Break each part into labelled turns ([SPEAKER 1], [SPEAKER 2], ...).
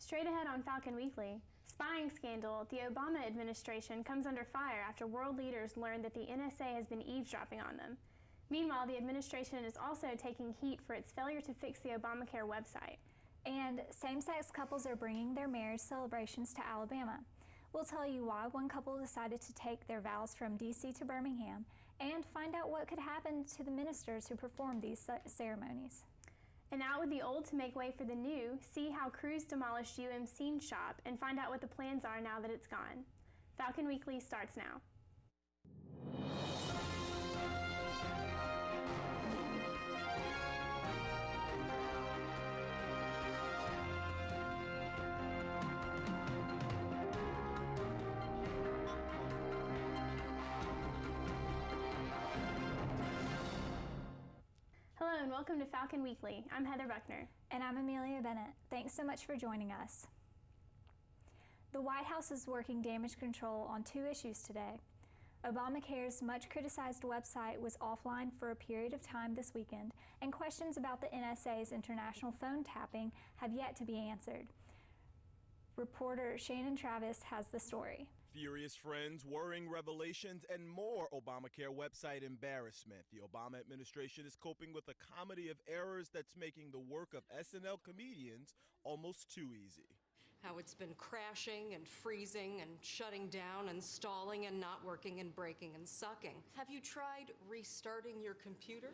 [SPEAKER 1] Straight ahead on Falcon Weekly, spying scandal, the Obama administration comes under fire after world leaders learn that the NSA has been eavesdropping on them. Meanwhile, the administration is also taking heat for its failure to fix the Obamacare website.
[SPEAKER 2] And same-sex couples are bringing their marriage celebrations to Alabama. We'll tell you why one couple decided to take their vows from D.C. to Birmingham and find out what could happen to the ministers who perform these ceremonies.
[SPEAKER 1] And out with the old to make way for the new, see how Cruise demolished UMC's shop and find out what the plans are now that it's gone. Falcon Weekly starts now. Hello and welcome to Falcon Weekly. I'm Heather Buckner.
[SPEAKER 2] And I'm Amelia Bennett. Thanks so much for joining us. The White House is working damage control on two issues today. Obamacare's much criticized website was offline for a period of time this weekend, and questions about the NSA's international phone tapping have yet to be answered. Reporter Shannon Travis has the story.
[SPEAKER 3] Furious friends, worrying revelations, and more Obamacare website embarrassment. The Obama administration is coping with a comedy of errors that's making the work of SNL comedians almost too easy.
[SPEAKER 4] How it's been crashing and freezing and shutting down and stalling and not working and breaking and sucking. Have you tried restarting your computer?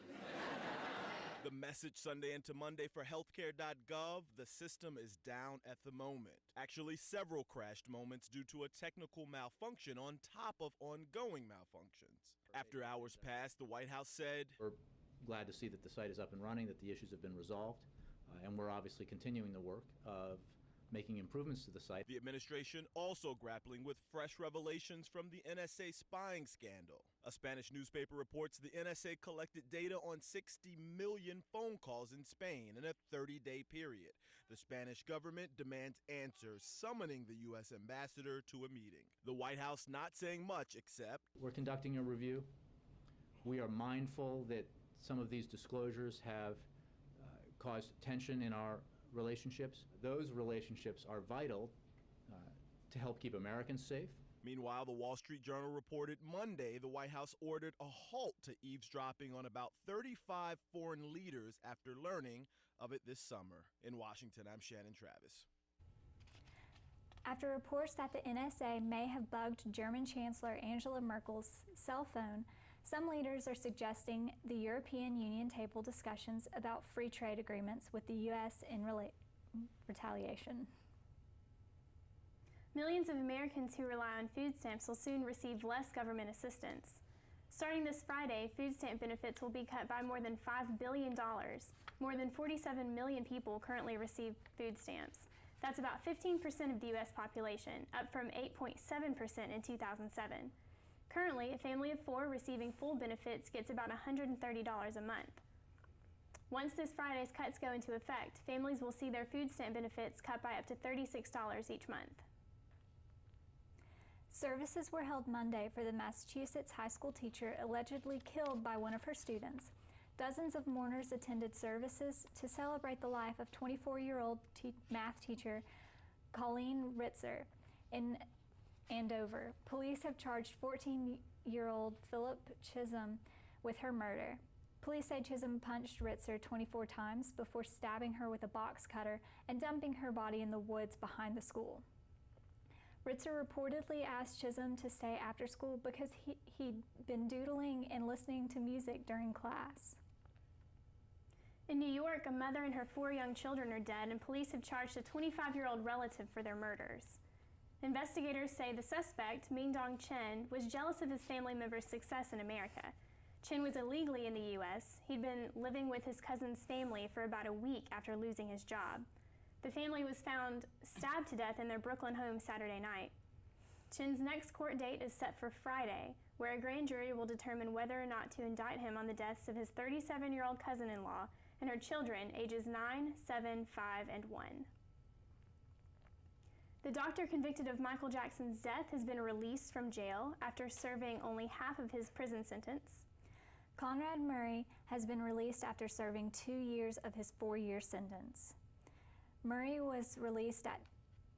[SPEAKER 3] The message Sunday into Monday for healthcare.gov, the system is down at the moment. Actually, several crashed moments due to a technical malfunction on top of ongoing malfunctions. After hours passed, the White House said,
[SPEAKER 5] "We're glad to see that the site is up and running, that the issues have been resolved, and we're obviously continuing the work of making improvements to the site."
[SPEAKER 3] The administration also grappling with fresh revelations from the NSA spying scandal. A Spanish newspaper reports the NSA collected data on 60 million phone calls in Spain in a 30-day period. The Spanish government demands answers, summoning the U.S. ambassador to a meeting. The White House not saying much except,
[SPEAKER 5] "We're conducting a review. We are mindful that some of these disclosures have caused tension in our relationships. Those relationships are vital to help keep Americans safe."
[SPEAKER 3] Meanwhile, the Wall Street Journal reported Monday the White House ordered a halt to eavesdropping on about 35 foreign leaders after learning of it this summer. In Washington, I'm Shannon Travis.
[SPEAKER 2] After reports that the NSA may have bugged German Chancellor Angela Merkel's cell phone, some leaders are suggesting the European Union table discussions about free trade agreements with the U.S. in retaliation.
[SPEAKER 1] Millions of Americans who rely on food stamps will soon receive less government assistance. Starting this Friday, food stamp benefits will be cut by more than $5 billion. More than 47 million people currently receive food stamps. That's about 15% of the U.S. population, up from 8.7% in 2007. Currently, a family of four receiving full benefits gets about $130 a month. Once this Friday's cuts go into effect, families will see their food stamp benefits cut by up to $36 each month.
[SPEAKER 2] Services were held Monday for the Massachusetts high school teacher allegedly killed by one of her students. Dozens of mourners attended services to celebrate the life of 24-year-old math teacher Colleen Ritzer in Andover. Police have charged 14-year-old Philip Chisholm with her murder. Police say Chisholm punched Ritzer 24 times before stabbing her with a box cutter and dumping her body in the woods behind the school. Ritzer reportedly asked Chisholm to stay after school because he'd been doodling and listening to music during class.
[SPEAKER 1] In New York, a mother and her four young children are dead, and police have charged a 25-year-old relative for their murders. Investigators say the suspect, Ming-Dong Chen, was jealous of his family member's success in America. Chen was illegally in the U.S. He'd been living with his cousin's family for about a week after losing his job. The family was found stabbed to death in their Brooklyn home Saturday night. Chen's next court date is set for Friday, where a grand jury will determine whether or not to indict him on the deaths of his 37-year-old cousin-in-law and her children, ages 9, 7, 5, and 1. The doctor convicted of Michael Jackson's death has been released from jail after serving only half of his prison sentence.
[SPEAKER 2] Conrad Murray has been released after serving 2 years of his 4-year sentence. Murray was released at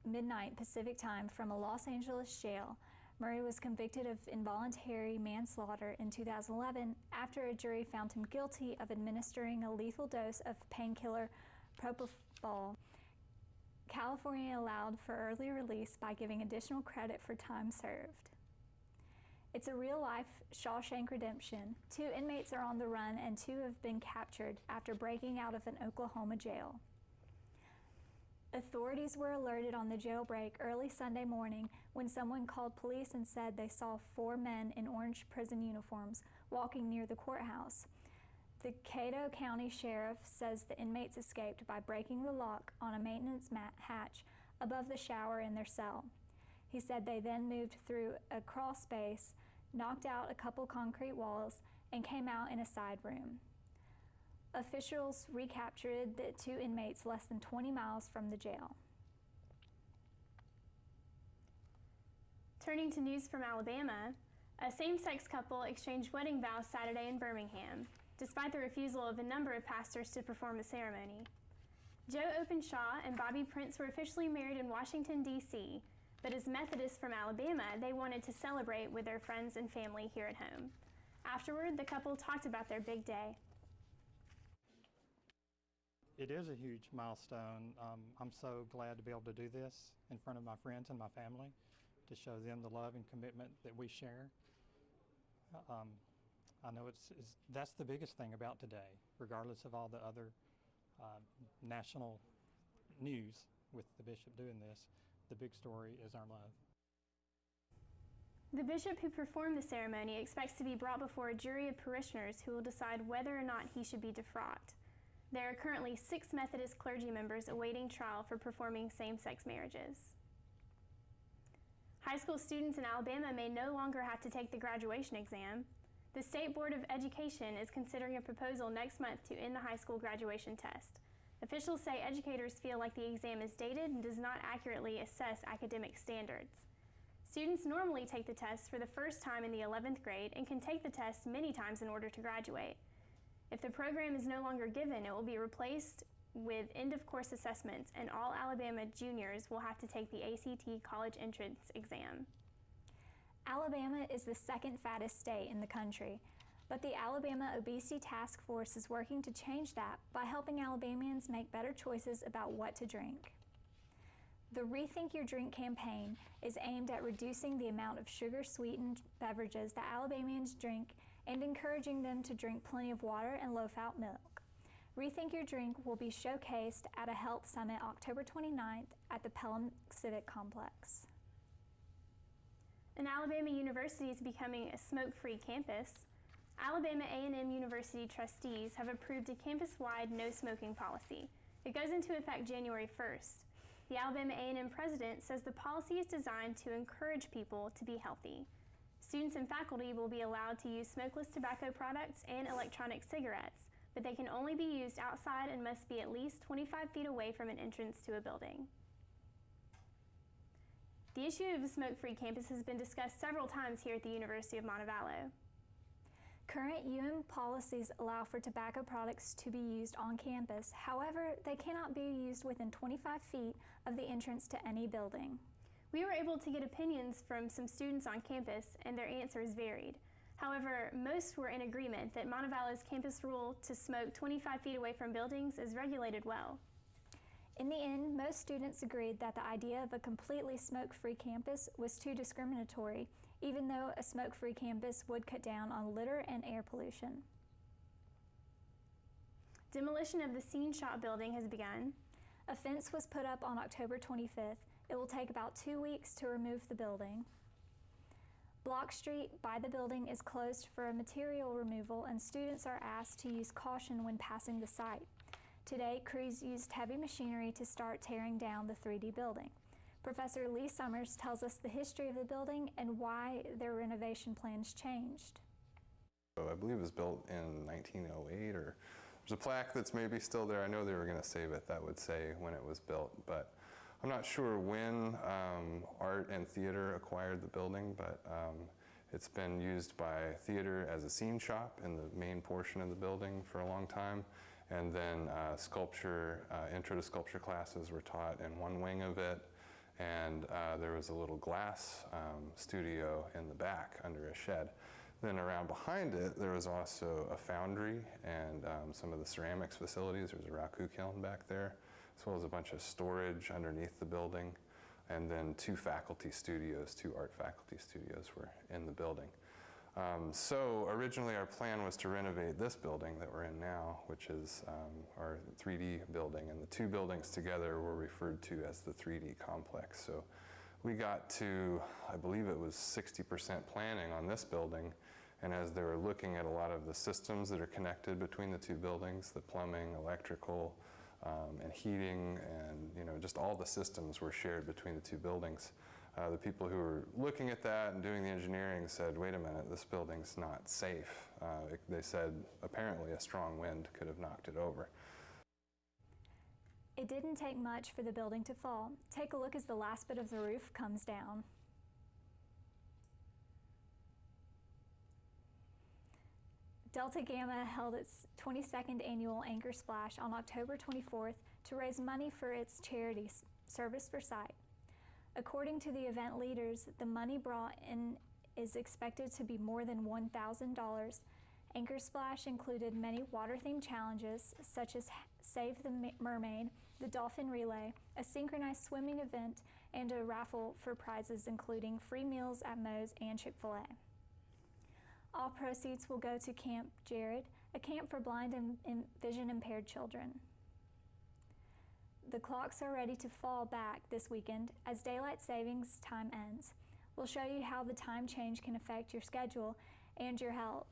[SPEAKER 2] midnight Pacific time from a Los Angeles jail. Murray was convicted of involuntary manslaughter in 2011 after a jury found him guilty of administering a lethal dose of painkiller propofol. California allowed for early release by giving additional credit for time served. It's a real-life Shawshank Redemption. 2 inmates are on the run and 2 have been captured after breaking out of an Oklahoma jail. Authorities were alerted on the jailbreak early Sunday morning when someone called police and said they saw 4 men in orange prison uniforms walking near the courthouse. The Caddo County Sheriff says the inmates escaped by breaking the lock on a maintenance hatch above the shower in their cell. He said they then moved through a crawl space, knocked out a couple concrete walls, and came out in a side room. Officials recaptured the 2 inmates less than 20 miles from the jail.
[SPEAKER 1] Turning to news from Alabama, a same-sex couple exchanged wedding vows Saturday in Birmingham, despite the refusal of a number of pastors to perform the ceremony. Joe Openshaw and Bobby Prince were officially married in Washington, D.C., but as Methodists from Alabama, they wanted to celebrate with their friends and family here at home. Afterward, the couple talked about their big day.
[SPEAKER 6] It is a huge milestone. I'm so glad to be able to do this in front of my friends and my family to show them the love and commitment that we share. I know that's the biggest thing about today, regardless of all the other national news with the bishop doing this. The big story is our love.
[SPEAKER 1] The bishop who performed the ceremony expects to be brought before a jury of parishioners who will decide whether or not he should be defrocked. There are currently 6 Methodist clergy members awaiting trial for performing same-sex marriages. High school students in Alabama may no longer have to take the graduation exam. The State Board of Education is considering a proposal next month to end the high school graduation test. Officials say educators feel like the exam is dated and does not accurately assess academic standards. Students normally take the test for the first time in the 11th grade and can take the test many times in order to graduate. If the program is no longer given, it will be replaced with end-of-course assessments, and all Alabama juniors will have to take the ACT college entrance exam.
[SPEAKER 2] Alabama is the second fattest state in the country, but the Alabama Obesity Task Force is working to change that by helping Alabamians make better choices about what to drink. The Rethink Your Drink campaign is aimed at reducing the amount of sugar-sweetened beverages that Alabamians drink and encouraging them to drink plenty of water and low-fat milk. Rethink Your Drink will be showcased at a health summit October 29th at the Pelham Civic Complex.
[SPEAKER 1] An Alabama university is becoming a smoke-free campus. Alabama A&M University trustees have approved a campus-wide no-smoking policy. It goes into effect January 1st. The Alabama A&M president says the policy is designed to encourage people to be healthy. Students and faculty will be allowed to use smokeless tobacco products and electronic cigarettes, but they can only be used outside and must be at least 25 feet away from an entrance to a building. The issue of a smoke-free campus has been discussed several times here at the University of Montevallo.
[SPEAKER 2] Current UM policies allow for tobacco products to be used on campus. However, they cannot be used within 25 feet of the entrance to any building.
[SPEAKER 1] We were able to get opinions from some students on campus, and their answers varied. However, most were in agreement that Montevallo's campus rule to smoke 25 feet away from buildings is regulated well.
[SPEAKER 2] In the end, most students agreed that the idea of a completely smoke-free campus was too discriminatory, even though a smoke-free campus would cut down on litter and air pollution. Demolition of the Scene Shop building has begun. A fence was put up on October 25th. It will take about 2 weeks to remove the building. Block Street by the building is closed for a material removal, and students are asked to use caution when passing the site. Today, crews used heavy machinery to start tearing down the 3D building. Professor Lee Summers tells us the history of the building and why their renovation plans changed.
[SPEAKER 7] I believe it was built in 1908, or there's a plaque that's maybe still there. I know they were going to save it that would say when it was built, but I'm not sure when art and theater acquired the building, but it's been used by theater as a scene shop in the main portion of the building for a long time. And then sculpture, intro to sculpture classes were taught in one wing of it. and there was a little glass studio in the back under a shed. Then around behind it, there was also a foundry and some of the ceramics facilities. There was a raku kiln back there, as well as a bunch of storage underneath the building. And then 2 faculty studios, 2 art faculty studios were in the building. So originally our plan was to renovate this building that we're in now, which is our 3D building. And the 2 buildings together were referred to as the 3D complex. So we got to, I believe it was 60% planning on this building. And as they were looking at a lot of the systems that are connected between the 2 buildings, the plumbing, electrical, and heating, and just all the systems were shared between the 2 buildings. The people who were looking at that and doing the engineering said, wait a minute, this building's not safe. They said apparently a strong wind could have knocked it over.
[SPEAKER 2] It didn't take much for the building to fall. Take a look as the last bit of the roof comes down. Delta Gamma held its 22nd annual Anchor Splash on October 24th to raise money for its charity, Service for Sight. According to the event leaders, the money brought in is expected to be more than $1,000. Anchor Splash included many water-themed challenges, such as Save the Mermaid, the Dolphin Relay, a synchronized swimming event, and a raffle for prizes including free meals at Moe's and Chick-fil-A. All proceeds will go to Camp Jared, a camp for blind and vision-impaired children. The clocks are ready to fall back this weekend as daylight savings time ends. We'll show you how the time change can affect your schedule and your health.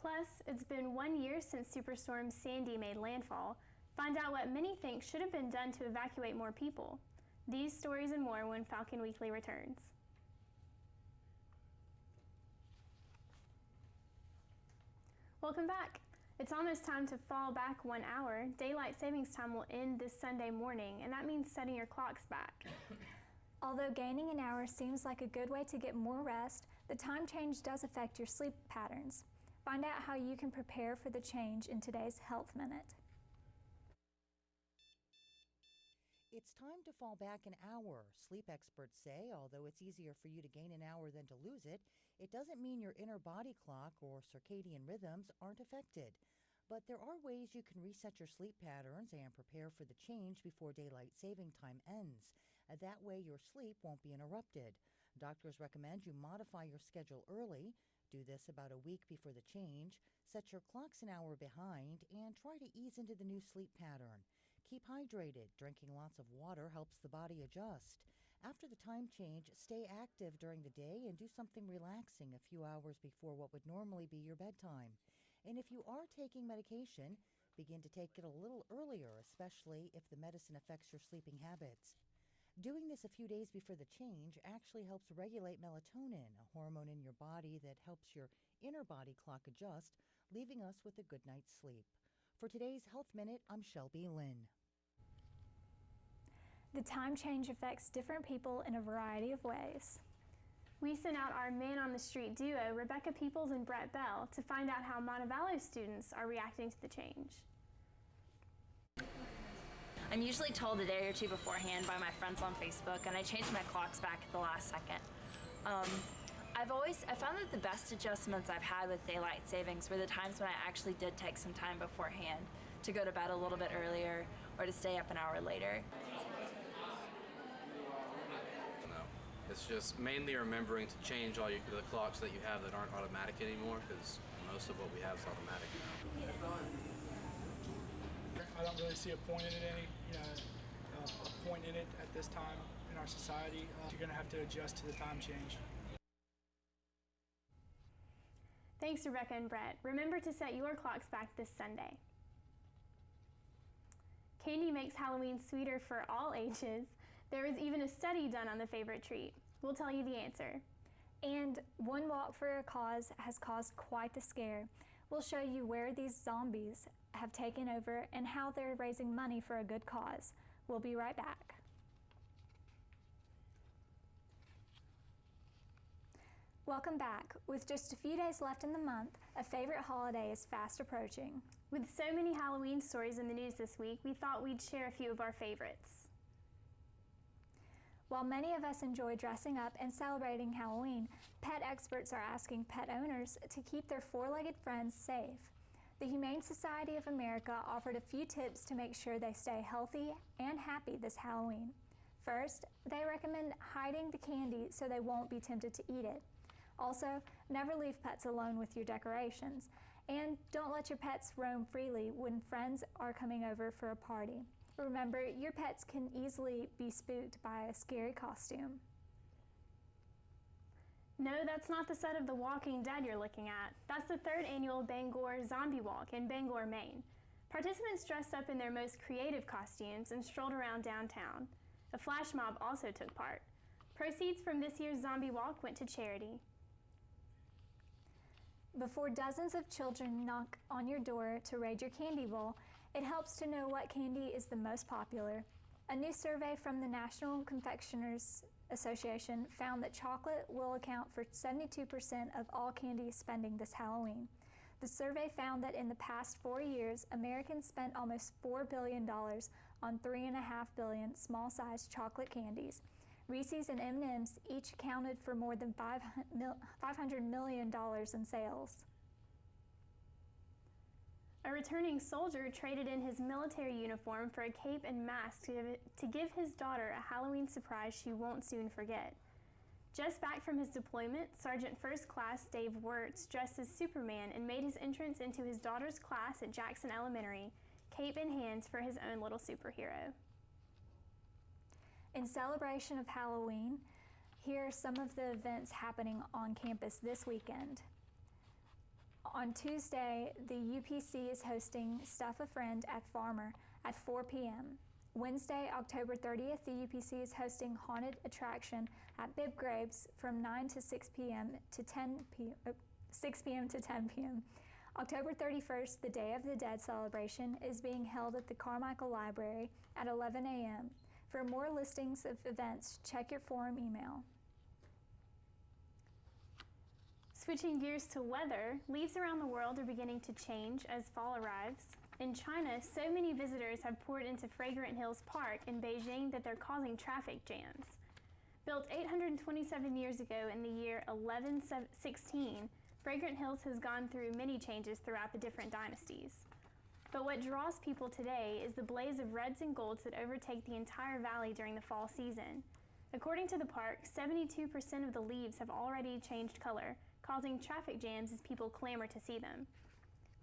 [SPEAKER 1] Plus, it's been 1 year since Superstorm Sandy made landfall. Find out what many think should have been done to evacuate more people. These stories and more when Falcon Weekly returns. Welcome back. It's almost time to fall back 1 hour. Daylight savings time will end this Sunday morning, and that means setting your clocks back.
[SPEAKER 2] Although gaining an hour seems like a good way to get more rest, the time change does affect your sleep patterns. Find out how you can prepare for the change in today's Health Minute.
[SPEAKER 8] It's time to fall back an hour. Sleep experts say, although it's easier for you to gain an hour than to lose it, it doesn't mean your inner body clock or circadian rhythms aren't affected. But there are ways you can reset your sleep patterns and prepare for the change before daylight saving time ends. That way your sleep won't be interrupted. Doctors recommend you modify your schedule early. Do this about a week before the change. Set your clocks an hour behind and try to ease into the new sleep pattern. Keep hydrated. Drinking lots of water helps the body adjust. After the time change, stay active during the day and do something relaxing a few hours before what would normally be your bedtime. And if you are taking medication, begin to take it a little earlier, especially if the medicine affects your sleeping habits. Doing this a few days before the change actually helps regulate melatonin, a hormone in your body that helps your inner body clock adjust, leaving us with a good night's sleep. For today's Health Minute, I'm Shelby Lynn.
[SPEAKER 2] The time change affects different people in a variety of ways.
[SPEAKER 1] We sent out our Man on the Street duo, Rebecca Peoples and Brett Bell, to find out how Montevallo students are reacting to the change.
[SPEAKER 9] I'm usually told a day or two beforehand by my friends on Facebook, and I change my clocks back at the last second. I found that the best adjustments I've had with daylight savings were the times when I actually did take some time beforehand to go to bed a little bit earlier or to stay up an hour later.
[SPEAKER 10] No, it's just mainly remembering to change all the clocks that you have that aren't automatic anymore, because most of what we have is automatic now.
[SPEAKER 11] I don't really see a point in it a point in it at this time in our society. You're going to have to adjust to the time change.
[SPEAKER 1] Thanks, Rebecca and Brett. Remember to set your clocks back this Sunday. Candy makes Halloween sweeter for all ages. There was even a study done on the favorite treat. We'll tell you the answer.
[SPEAKER 2] And One Walk for a Cause has caused quite the scare. We'll show you where these zombies have taken over and how they're raising money for a good cause. We'll be right back. Welcome back. With just a few days left in the month, a favorite holiday is fast approaching.
[SPEAKER 1] With so many Halloween stories in the news this week, we thought we'd share a few of our favorites.
[SPEAKER 2] While many of us enjoy dressing up and celebrating Halloween, pet experts are asking pet owners to keep their four-legged friends safe. The Humane Society of America offered a few tips to make sure they stay healthy and happy this Halloween. First, they recommend hiding the candy so they won't be tempted to eat it. Also, never leave pets alone with your decorations, and don't let your pets roam freely when friends are coming over for a party. Remember, your pets can easily be spooked by a scary costume.
[SPEAKER 1] No, that's not the set of The Walking Dead you're looking at. That's the 3rd annual Bangor Zombie Walk in Bangor, Maine. Participants dressed up in their most creative costumes and strolled around downtown. A flash mob also took part. Proceeds from this year's Zombie Walk went to charity.
[SPEAKER 2] Before dozens of children knock on your door to raid your candy bowl, it helps to know what candy is the most popular. A new survey from the National Confectioners Association found that chocolate will account for 72% of all candy spending this Halloween. The survey found that in the past 4 years, Americans spent almost $4 billion on 3.5 billion small-sized chocolate candies. Reese's and M&M's each accounted for more than $500 million in sales.
[SPEAKER 1] A returning soldier traded in his military uniform for a cape and mask to give his daughter a Halloween surprise she won't soon forget. Just back from his deployment, Sergeant First Class Dave Wirtz dressed as Superman and made his entrance into his daughter's class at Jackson Elementary, cape in hand for his own little superhero.
[SPEAKER 2] In celebration of Halloween, here are some of the events happening on campus this weekend. On Tuesday, the UPC is hosting Stuff a Friend at Farmer at 4 p.m. Wednesday, October 30th, the UPC is hosting Haunted Attraction at Bib Graves from 9 to 6 p.m. to 6 p.m. to 10 p.m. October 31st, the Day of the Dead celebration, is being held at the Carmichael Library at 11 a.m. For more listings of events, check your forum email.
[SPEAKER 1] Switching gears to weather, leaves around the world are beginning to change as fall arrives. In China, so many visitors have poured into Fragrant Hills Park in Beijing that they're causing traffic jams. Built 827 years ago in the year 1116, Fragrant Hills has gone through many changes throughout the different dynasties. But what draws people today is the blaze of reds and golds that overtake the entire valley during the fall season. According to the park, 72% of the leaves have already changed color, causing traffic jams as people clamor to see them.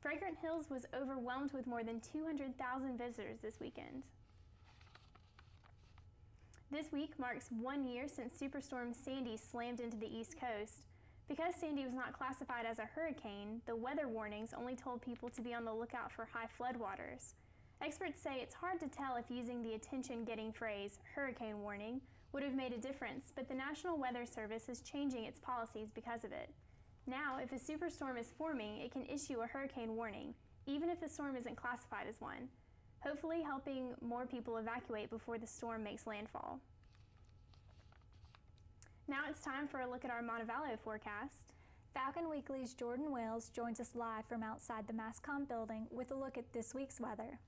[SPEAKER 1] Fragrant Hills was overwhelmed with more than 200,000 visitors this weekend. This week marks 1 year since Superstorm Sandy slammed into the East Coast. Because Sandy was not classified as a hurricane, the weather warnings only told people to be on the lookout for high floodwaters. Experts say it's hard to tell if using the attention-getting phrase, hurricane warning, would have made a difference, but the National Weather Service is changing its policies because of it. Now, if a superstorm is forming, it can issue a hurricane warning, even if the storm isn't classified as one, hopefully helping more people evacuate before the storm makes landfall. Now it's time for a look at our Montevallo forecast.
[SPEAKER 2] Falcon Weekly's Jordan Wales joins us live from outside the MassCom building with a look at this week's weather.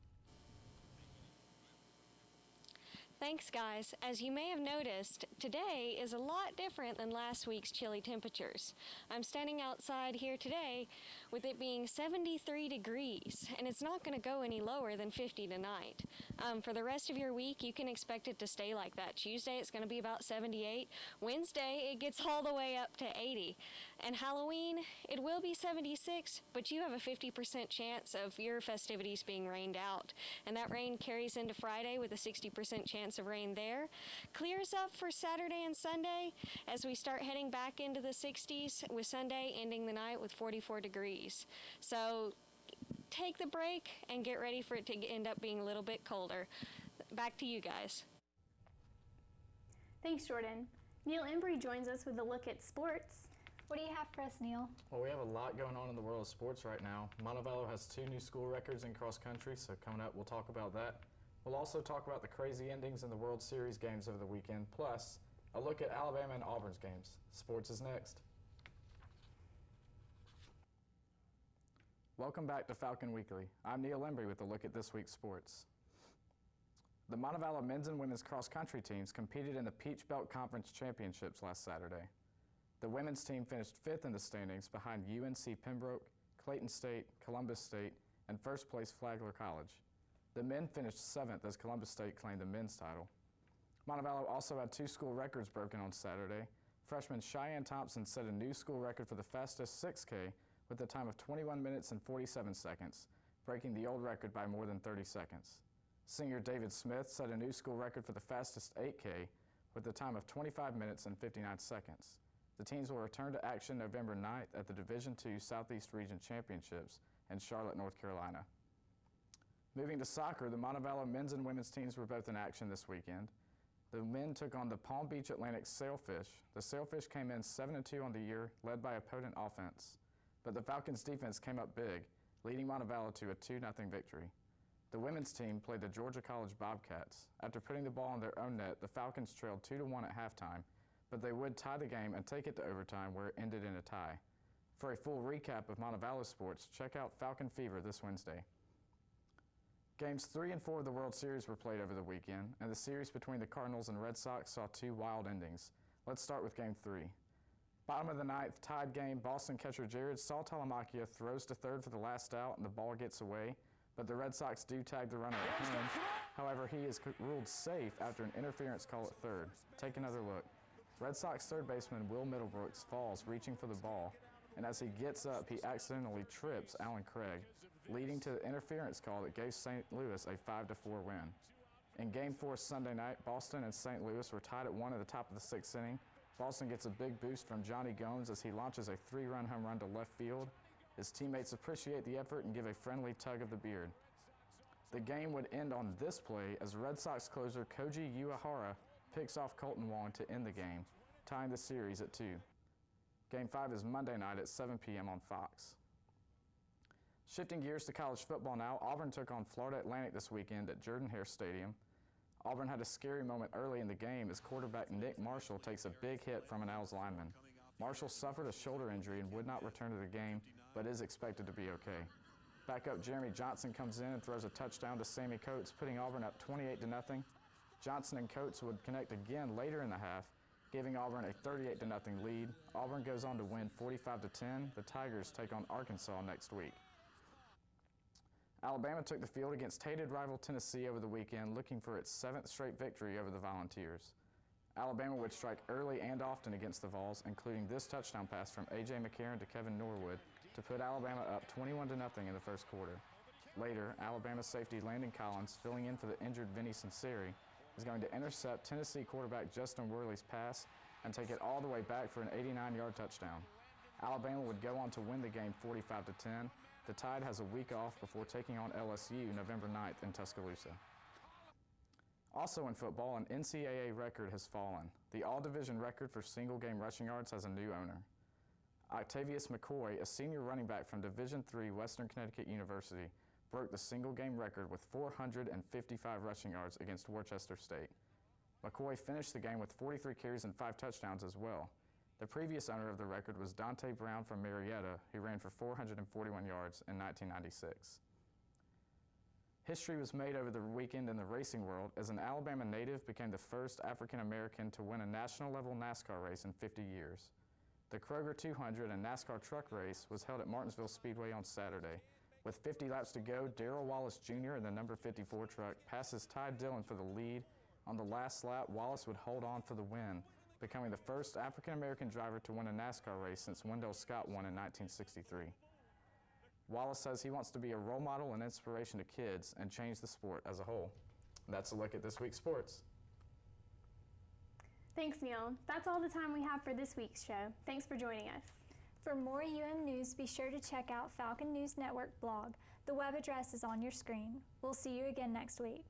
[SPEAKER 12] Thanks, guys. As you may have noticed, today is a lot different than last week's chilly temperatures. I'm standing outside here today with it being 73 degrees, and it's not going to go any lower than 50 tonight. For the rest of your week, you can expect it to stay like that. Tuesday, it's going to be about 78. Wednesday, it gets all the way up to 80. And Halloween, it will be 76, but you have a 50% chance of your festivities being rained out. And that rain carries into Friday with a 60% chance of rain there. Clears up for Saturday and Sunday as we start heading back into the 60s, with Sunday ending the night with 44 degrees. So take the break and get ready for it to end up being a little bit colder. Back to you guys.
[SPEAKER 1] Thanks, Jordan. Neil Embry joins us with a look at sports.
[SPEAKER 2] What do you have for us, Neil?
[SPEAKER 13] Well, we have a lot going on in the world of sports right now. Montevallo has 2 new school records in cross country, so coming up we'll talk about that. We'll also talk about the crazy endings in the World Series games over the weekend, plus a look at Alabama and Auburn's games. Sports is next. Welcome back to Falcon Weekly. I'm Neil Embry with a look at this week's sports. The Montevallo men's and women's cross-country teams competed in the Peach Belt Conference Championships last Saturday. The women's team finished 5th in the standings behind UNC Pembroke, Clayton State, Columbus State, and first place Flagler College. The men finished 7th as Columbus State claimed the men's title. Montevallo also had 2 school records broken on Saturday. Freshman Cheyenne Thompson set a new school record for the fastest 6K with a time of 21 minutes and 47 seconds, breaking the old record by more than 30 seconds. Senior David Smith set a new school record for the fastest 8K with a time of 25 minutes and 59 seconds. The teams will return to action November 9th at the Division II Southeast Region Championships in Charlotte, North Carolina. Moving to soccer, the Montevallo men's and women's teams were both in action this weekend. The men took on the Palm Beach Atlantic Sailfish. The Sailfish came in 7-2 on the year, led by a potent offense. But the Falcons' defense came up big, leading Montevallo to a 2-0 victory. The women's team played the Georgia College Bobcats. After putting the ball in their own net, the Falcons trailed 2-1 at halftime, but they would tie the game and take it to overtime where it ended in a tie. For a full recap of Montevallo sports, check out Falcon Fever this Wednesday. Games 3 and 4 of the World Series were played over the weekend, and the series between the Cardinals and Red Sox saw 2 wild endings. Let's start with Game 3. Bottom of the 9th, tied game, Boston catcher Jared Saltalamacchia throws to third for the last out and the ball gets away, but the Red Sox do tag the runner at home. However, he is ruled safe after an interference call at third. Take another look. Red Sox third baseman Will Middlebrooks falls reaching for the ball, and as he gets up, he accidentally trips Alan Craig, leading to the interference call that gave St. Louis a 5-4 win. In Game 4 Sunday night, Boston and St. Louis were tied at 1 at the top of the 6th inning. Boston gets a big boost from Johnny Gomes as he launches a 3-run home run to left field. His teammates appreciate the effort and give a friendly tug of the beard. The game would end on this play as Red Sox closer Koji Uehara picks off Colton Wong to end the game, tying the series at 2. Game 5 is Monday night at 7 p.m. on Fox. Shifting gears to college football now, Auburn took on Florida Atlantic this weekend at Jordan-Hare Stadium. Auburn had a scary moment early in the game as quarterback Nick Marshall takes a big hit from an Owls lineman. Marshall suffered a shoulder injury and would not return to the game, but is expected to be okay. Backup Jeremy Johnson comes in and throws a touchdown to Sammy Coates, putting Auburn up 28-0. Johnson and Coates would connect again later in the half, giving Auburn a 38-0 lead. Auburn goes on to win 45-10. The Tigers take on Arkansas next week. Alabama took the field against hated rival Tennessee over the weekend, looking for its 7th straight victory over the Volunteers. Alabama would strike early and often against the Vols, including this touchdown pass from A.J. McCarron to Kevin Norwood to put Alabama up 21-0 in the first quarter. Later, Alabama safety Landon Collins, filling in for the injured Vinny Sinceri, is going to intercept Tennessee quarterback Justin Worley's pass and take it all the way back for an 89-yard touchdown. Alabama would go on to win the game 45-10. The Tide has a week off before taking on LSU November 9th in Tuscaloosa. Also in football, an NCAA record has fallen. The all-division record for single-game rushing yards has a new owner. Octavius McCoy, a senior running back from Division III Western Connecticut University, broke the single-game record with 455 rushing yards against Worcester State. McCoy finished the game with 43 carries and 5 touchdowns as well. The previous owner of the record was Dante Brown from Marietta, who ran for 441 yards in 1996. History was made over the weekend in the racing world as an Alabama native became the first African-American to win a national-level NASCAR race in 50 years. The Kroger 200 and NASCAR truck race was held at Martinsville Speedway on Saturday. With 50 laps to go, Darrell Wallace Jr. in the number 54 truck passes Ty Dillon for the lead. On the last lap, Wallace would hold on for the win, becoming the first African-American driver to win a NASCAR race since Wendell Scott won in 1963. Wallace says he wants to be a role model and inspiration to kids and change the sport as a whole. That's a look at this week's sports.
[SPEAKER 1] Thanks, Neil. That's all the time we have for this week's show. Thanks for joining us.
[SPEAKER 2] For more UM news, be sure to check out Falcon News Network blog. The web address is on your screen. We'll see you again next week.